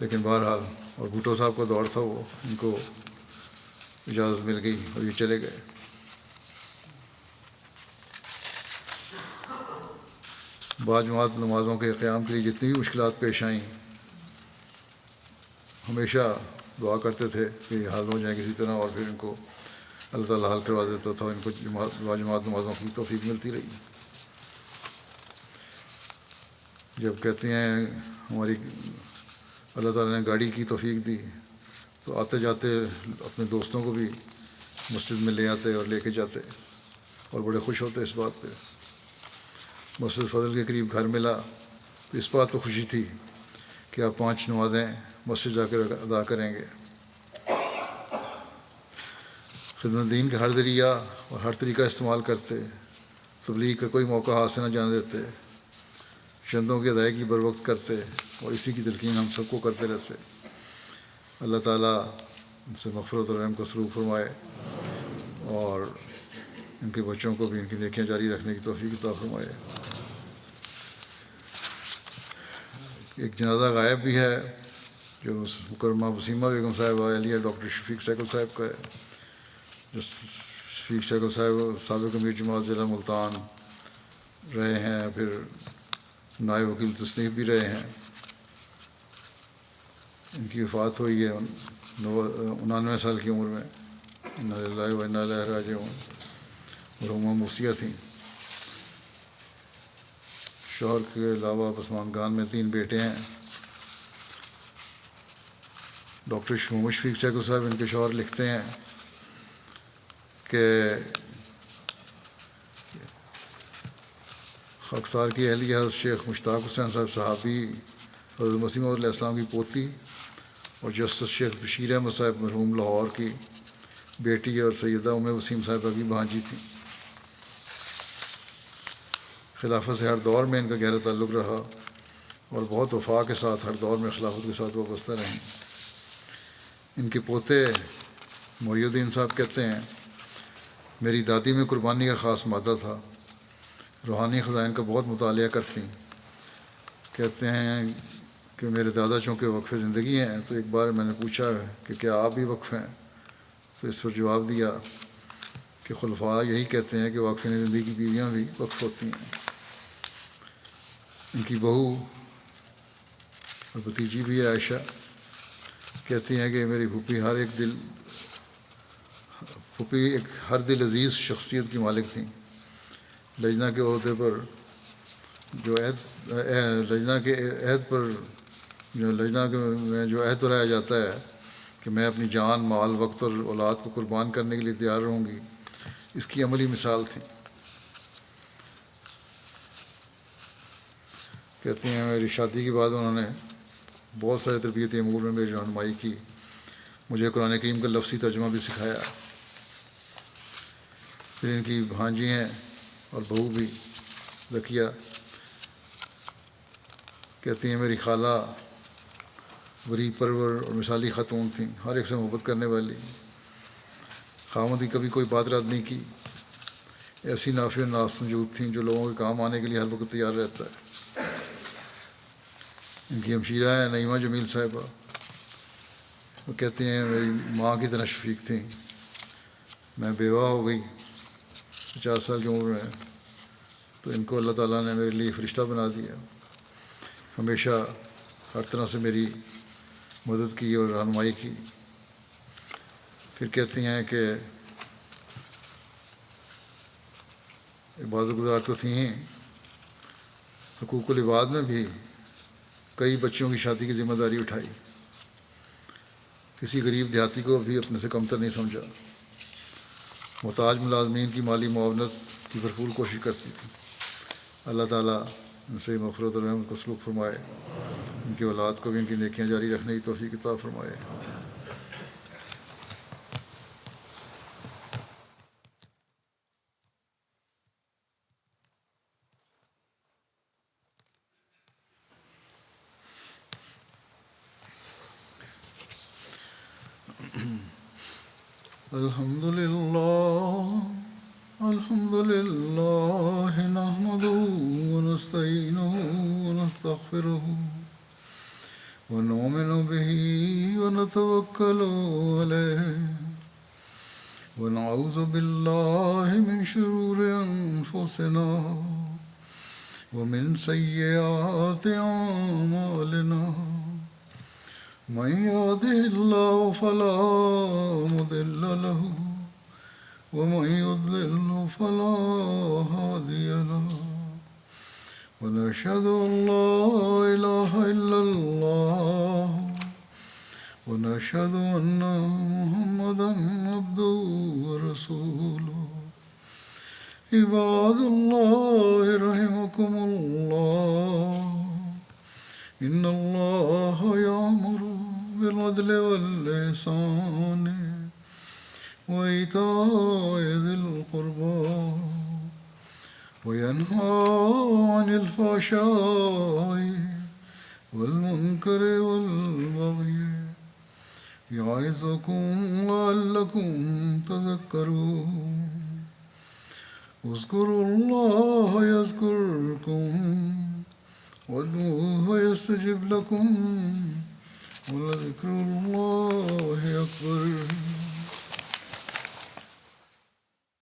Speaker 1: لیکن بہرحال اور بھٹو صاحب کا دور تھا، وہ ان کو اجازت مل گئی اور یہ چلے گئے۔ باجماعت نمازوں کے قیام کے لیے جتنی بھی مشکلات پیش آئیں، ہمیشہ دعا کرتے تھے کہ یہ حل ہو جائیں کسی طرح، اور پھر ان کو اللہ تعالیٰ حل کروا دیتا تھا، ان کو باجماعت نمازوں کی توفیق ملتی رہی۔ جب کہتے ہیں ہماری اللہ تعالیٰ نے گاڑی کی توفیق دی تو آتے جاتے اپنے دوستوں کو بھی مسجد میں لے آتے اور لے کے جاتے اور بڑے خوش ہوتے اس بات پہ۔ مسجد فضل کے قریب گھر ملا تو اس بات تو خوشی تھی کہ آپ 5 نمازیں مسجد جا کر ادا کریں گے۔ خدمت دین کا ہر ذریعہ اور ہر طریقہ استعمال کرتے، تبلیغ کا کوئی موقع ہاتھ سے نہ جانے دیتے، چندوں کی ادائیگی بر وقت کرتے اور اسی کی تلقین ہم سب کو کرتے رہتے۔ اللہ تعالیٰ ان سے مغفرت اور رحم کا سلوک فرمائے اور ان کے بچوں کو بھی ان کی نیکیاں جاری رکھنے کی توفیق عطا فرمائے۔ ایک جنازہ غائب بھی ہے جو مکرمہ وسیمہ بیگم صاحبہ اہلیہ ڈاکٹر شفیق سیکل صاحب کا ہے، جو شفیق سیکل صاحب سابق امیر جماعت ضلع ملتان رہے ہیں، پھر نائب وکیل تصنیف بھی رہے ہیں۔ ان کی وفات ہوئی ہے 99 سال کی عمر میں۔ انا للہ و انا الیہ راجعون۔ مرحومہ موسیہ تھیں۔ شوہر کے علاوہ عثمان خان میں 3 بیٹے ہیں۔ ڈاکٹر محمد شفیق سیکل صاحب ان کے شوہر لکھتے ہیں کہ خاکسار کی اہلیہ حضرت شیخ مشتاق حسین صاحب صحابی حضرت مسیح موعود علیہ السلام کی پوتی اور جسٹس شیخ بشیر احمد صاحب مرحوم لاہور کی بیٹی اور سیدہ ام وسیم صاحبہ کی بھانجی تھیں۔ خلافت سے ہر دور میں ان کا گہرا تعلق رہا اور بہت وفا کے ساتھ ہر دور میں خلافت کے ساتھ وابستہ رہیں۔ ان کے پوتے محی الدین صاحب کہتے ہیں میری دادی میں قربانی کا خاص مادہ تھا، روحانی خزائن کا بہت مطالعہ کرتی۔ کہتے ہیں کہ میرے دادا چونکہ وقف زندگی ہیں تو ایک بار میں نے پوچھا کہ کیا آپ بھی وقف ہیں، تو اس پر جواب دیا کہ خلفاء یہی کہتے ہیں کہ وقف زندگی کی بیویاں بھی وقف ہوتی ہیں۔ ان کی بہو اور بھتیجی بھی ہے عائشہ، کہتی ہیں کہ میری پھوپھی ایک ہر دل عزیز شخصیت کی مالک تھیں۔ لجنہ کے عہدے پر لجنہ میں جو عہد دہرایا جاتا ہے کہ میں اپنی جان، مال، وقت اور اولاد کو قربان کرنے کے لیے تیار رہوں گی، اس کی عملی مثال تھی۔ کہتے ہیں میری شادی کے بعد انہوں نے بہت سارے تربیتی امور میں میری رہنمائی کی، مجھے قرآن کریم کا لفظی ترجمہ بھی سکھایا۔ پھر ان کی بھانجی ہیں اور بہو بھی ذکیہ، کہتی ہیں میری خالہ غریب پرور اور مثالی خاتون تھیں، ہر ایک سے محبت کرنے والی، خاوند کی کبھی کوئی بات رد نہیں کی، ایسی نافع ناس موجود تھیں جو لوگوں کے کام آنے کے لیے ہر وقت تیار رہتا ہے۔ ان کی ہمشیرہ ہیں نعیمہ جمیل صاحبہ، وہ کہتے ہیں میری ماں کی طرح شفیق تھیں، میں بیوہ ہو گئی 50 سال کی عمر میں، تو ان کو اللہ تعالیٰ نے میرے لیے فرشتہ بنا دیا، ہمیشہ ہر طرح سے میری مدد کی اور رہنمائی کی۔ پھر کہتی ہیں کہ عبادت گزار تو تھیں، حقوق العباد میں بھی کئی بچوں کی شادی کی ذمہ داری اٹھائی، کسی غریب دیہاتی کو بھی اپنے سے کمتر نہیں سمجھا، محتاج ملازمین کی مالی معاونت کی بھرپور کوشش کرتی تھی۔ اللہ تعالیٰ ان سے مغفرت اور رحمت کو سلوک فرمائے، ان کی اولاد کو بھی ان کی نیکیاں جاری رکھنے کی توفیق عطا فرمائے۔ الحمد لله نحمده ونستعينه ونستغفره ونؤمن به ونتوكل عليه ونعوذ بالله من شرور أنفسنا ومن سيئات أعمالنا، من يهده الله فلا مضل له ومن يضلل فلا هادي له، ونشهد أن لا إله إلا الله ونشهد أن محمدا عبده ورسوله۔ عباد الله رحمكم الله، إن الله يأمر بالعدل والإحسان وإيتاء ذي القربى وينهى عن الفحشاء والمنكر والبغي، يعظكم لعلكم تذكرون۔ اذكروا الله يذكركم وادعوه يستجب لكم، ولذكر الله أكبر۔